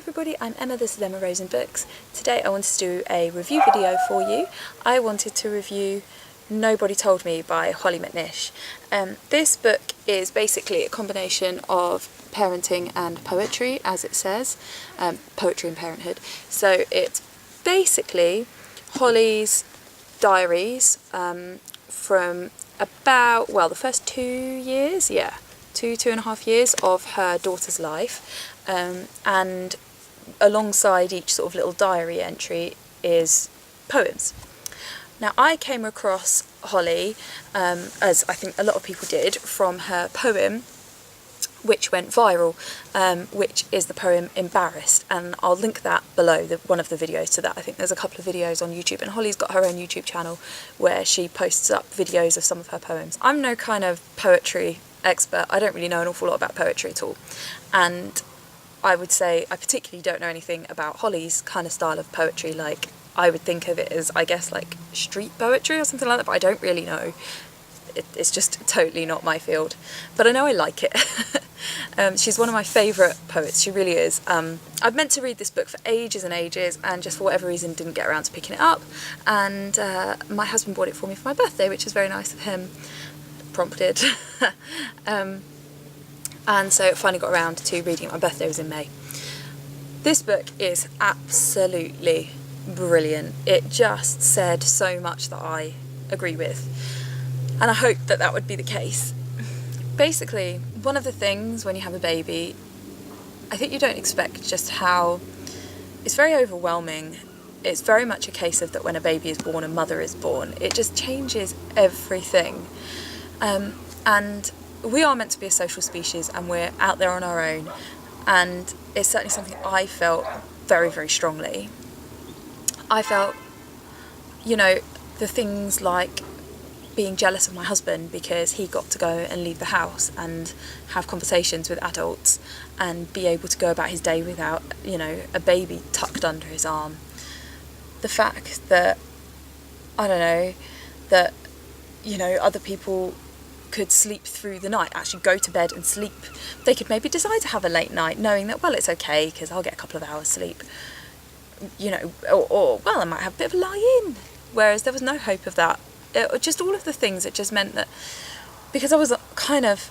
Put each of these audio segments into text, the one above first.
everybody, I'm Emma, this is Emma Rose in Books. Today I wanted to do a review video for you. I wanted to review Nobody Told Me by Hollie McNish. This book is basically a combination of parenting and poetry, as it says, poetry and parenthood. So it's basically Hollie's diaries from about, well, the first 2 years, two and a half years of her daughter's life, and alongside each sort of little diary entry is poems. Now I came across Hollie, as I think a lot of people did, from her poem which went viral, which is the poem Embarrassed, and I'll link that below, one of the videos to that. I think there's a couple of videos on YouTube, and Hollie's got her own YouTube channel where she posts up videos of some of her poems. I'm no kind of poetry expert, I don't really know an awful lot about poetry at all, and I would say I particularly don't know anything about Hollie's kind of style of poetry. Like, I would think of it as, I guess, like street poetry or something like that, but I don't really know. It's just totally not my field, but I know I like it. She's one of my favourite poets, she really is. I've meant to read this book for ages and ages, and just for whatever reason didn't get around to picking it up, and my husband bought it for me for my birthday, which was very nice of him, prompted. And so I finally got around to reading it. My birthday was in May. This book is absolutely brilliant. It just said so much that I agree with, and I hope that that would be the case. Basically, one of the things when you have a baby, I think you don't expect just how it's very overwhelming. It's very much a case of that when a baby is born, a mother is born, it just changes everything. And we are meant to be a social species, and we're out there on our own, and it's certainly something I felt very, very strongly. I felt, you know, the things like being jealous of my husband because he got to go and leave the house and have conversations with adults and be able to go about his day without, you know, a baby tucked under his arm. The fact that, I don't know, that, you know, other people could sleep through the night, actually go to bed and sleep. They could maybe decide to have a late night knowing that, well, it's okay because I'll get a couple of hours sleep, you know, or well, I might have a bit of a lie-in, whereas there was no hope of that. Just all of the things, it just meant that because I was kind of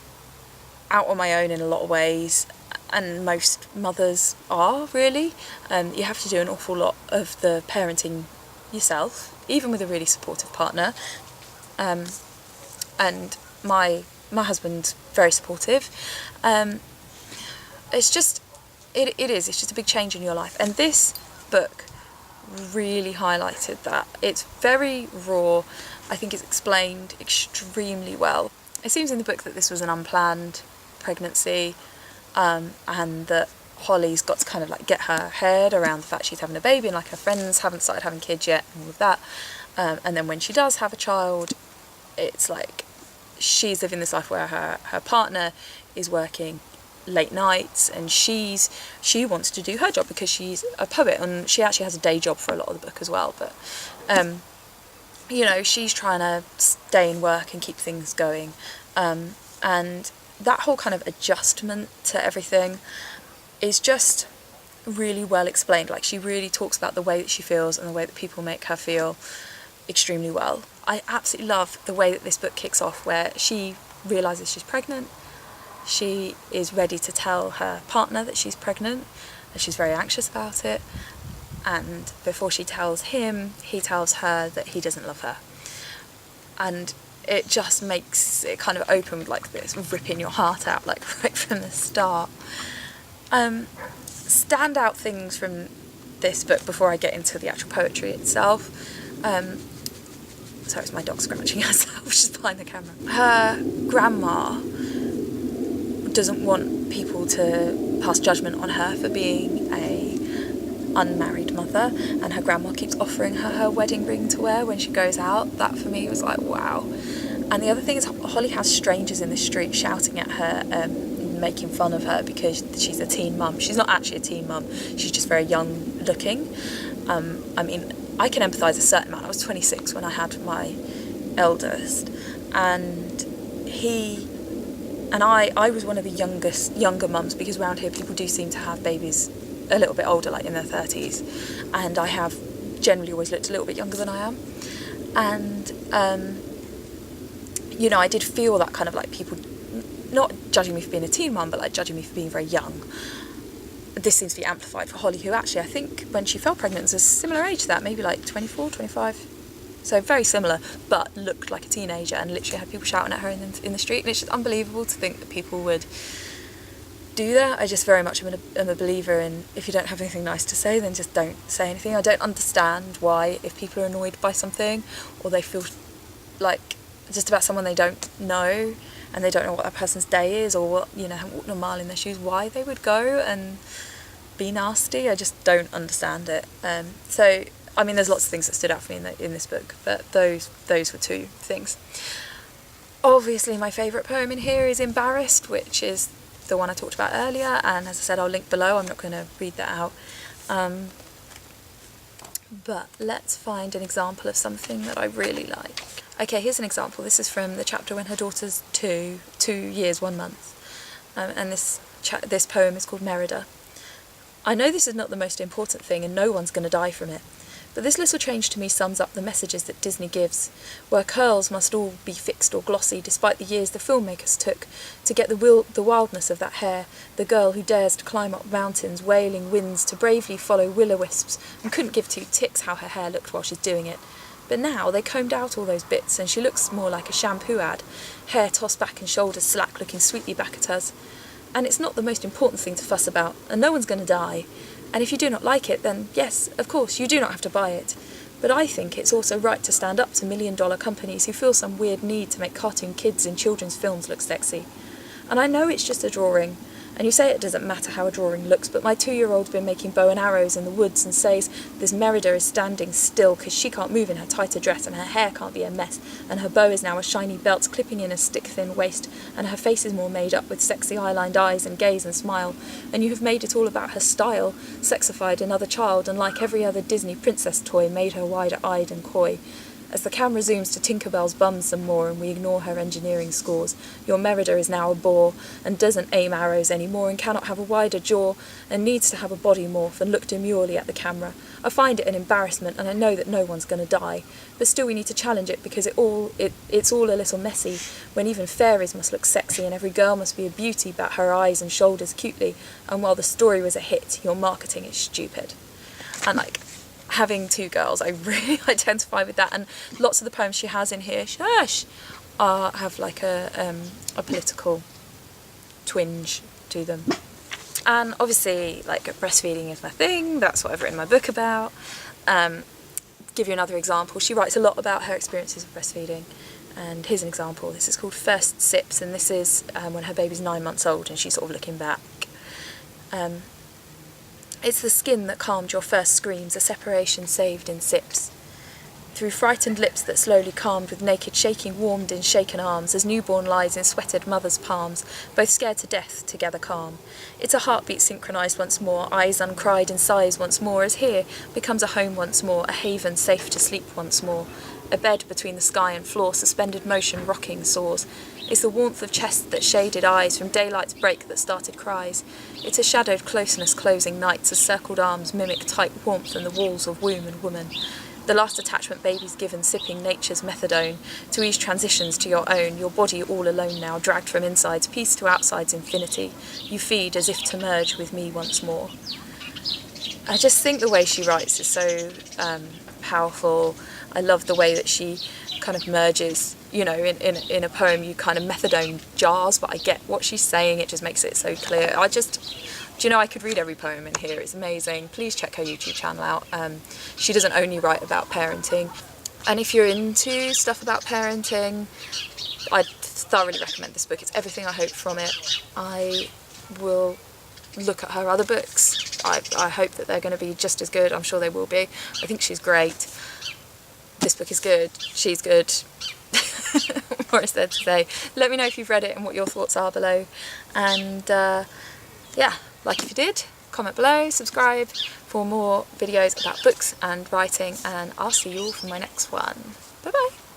out on my own in a lot of ways, and most mothers are really, you have to do an awful lot of the parenting yourself, even with a really supportive partner, and my husband's very supportive. It's just it's just a big change in your life, and this book really highlighted that. It's very raw. I think it's explained extremely well. It seems in the book that this was an unplanned pregnancy, and that Hollie's got to kind of like get her head around the fact she's having a baby, and like her friends haven't started having kids yet and all of that, and then when she does have a child, it's like she's living this life where her partner is working late nights, and she wants to do her job because she's a poet, and she actually has a day job for a lot of the book as well, but you know, she's trying to stay in work and keep things going, and that whole kind of adjustment to everything is just really well explained. Like, she really talks about the way that she feels and the way that people make her feel extremely well. I absolutely love the way that this book kicks off, where she realises she's pregnant. She is ready to tell her partner that she's pregnant, and she's very anxious about it, and before she tells him, he tells her that he doesn't love her, and it just makes it kind of open with like this ripping your heart out, like right from the start. Standout things from this book before I get into the actual poetry itself. Sorry, it's my dog scratching herself, she's behind the camera. Her grandma doesn't want people to pass judgment on her for being a unmarried mother, and her grandma keeps offering her wedding ring to wear when she goes out. That for me was like, wow. And the other thing is, Hollie has strangers in the street shouting at her, making fun of her because she's a teen mum. She's not actually a teen mum, she's just very young looking. I mean, I can empathise a certain amount. I was 26 when I had my eldest, and I was one of the younger mums, because around here people do seem to have babies a little bit older, like in their 30s, and I have generally always looked a little bit younger than I am. And you know, I did feel that kind of like people not judging me for being a teen mum, but like judging me for being very young. This seems to be amplified for Hollie, who actually I think when she fell pregnant was a similar age to that, maybe like 24, 25. So very similar, but looked like a teenager and literally had people shouting at her in the street. And it's just unbelievable to think that people would do that. I just very much am a believer in, if you don't have anything nice to say, then just don't say anything. I don't understand why, if people are annoyed by something or they feel like just about someone they don't know and they don't know what that person's day is or what, you know, haven't walked a mile in their shoes, why they would go and be nasty. I just don't understand it. So I mean, there's lots of things that stood out for me in this book, but those were two things. Obviously my favourite poem in here is Embarrassed, which is the one I talked about earlier, and as I said, I'll link below. I'm not going to read that out. But let's find an example of something that I really like. Okay, here's an example. This is from the chapter when her daughter's 2 years, 1 month. And this poem is called Merida. I know this is not the most important thing and no one's going to die from it. But this little change to me sums up the messages that Disney gives, where curls must all be fixed or glossy despite the years the filmmakers took to get the wildness of that hair, the girl who dares to climb up mountains, wailing winds, to bravely follow will-o-wisps and couldn't give two ticks how her hair looked while she's doing it. But now they combed out all those bits and she looks more like a shampoo ad, hair tossed back and shoulders slack, looking sweetly back at us. And it's not the most important thing to fuss about, and no one's going to die. And if you do not like it, then yes, of course, you do not have to buy it. But I think it's also right to stand up to million-dollar companies who feel some weird need to make cartoon kids in children's films look sexy. And I know it's just a drawing, and you say it doesn't matter how a drawing looks, but my 2-year-old's been making bow and arrows in the woods and says this Merida is standing still because she can't move in her tighter dress and her hair can't be a mess, and her bow is now a shiny belt clipping in a stick-thin waist, and her face is more made up with sexy eyelined eyes and gaze and smile, and you have made it all about her style, sexified another child, and like every other Disney princess toy, made her wider-eyed and coy. As the camera zooms to Tinkerbell's bum some more and we ignore her engineering scores, your Merida is now a bore and doesn't aim arrows anymore and cannot have a wider jaw and needs to have a body morph and look demurely at the camera. I find it an embarrassment and I know that no one's going to die, but still we need to challenge it because it's all a little messy when even fairies must look sexy and every girl must be a beauty about her eyes and shoulders cutely, and while the story was a hit, your marketing is stupid. And like, having 2 girls, I really identify with that, and lots of the poems she has in here, have like a political twinge to them. And obviously, like, breastfeeding is my thing, that's what I've written my book about. Give you another example, she writes a lot about her experiences of breastfeeding, and here's an example. This is called First Sips, and this is when her baby's 9 months old and she's sort of looking back. It's the skin that calmed your first screams, a separation saved in sips. Through frightened lips that slowly calmed with naked shaking warmed in shaken arms as newborn lies in sweated mother's palms, both scared to death, together calm. It's a heartbeat synchronised once more, eyes uncried and sighs once more, as here becomes a home once more, a haven safe to sleep once more. A bed between the sky and floor, suspended motion rocking soars. It's the warmth of chest that shaded eyes from daylight's break that started cries. It's a shadowed closeness closing nights as circled arms mimic tight warmth in the walls of womb and woman. The last attachment baby's given sipping nature's methadone to ease transitions to your own, your body all alone now, dragged from inside's peace to outside's infinity. You feed as if to merge with me once more. I just think the way she writes is so powerful. I love the way that she kind of merges, you know, in a poem you kind of methadone jars, but I get what she's saying, it just makes it so clear. Do you know, I could read every poem in here, it's amazing. Please check her YouTube channel out. She doesn't only write about parenting, and if you're into stuff about parenting, I'd thoroughly recommend this book. It's everything I hoped from it. I will look at her other books. I hope that they're going to be just as good. I'm sure they will be. I think she's great. This book is good. She's good. What more is there to say? Let me know if you've read it and what your thoughts are below. And yeah, like if you did, comment below, subscribe for more videos about books and writing, and I'll see you all for my next one. Bye bye.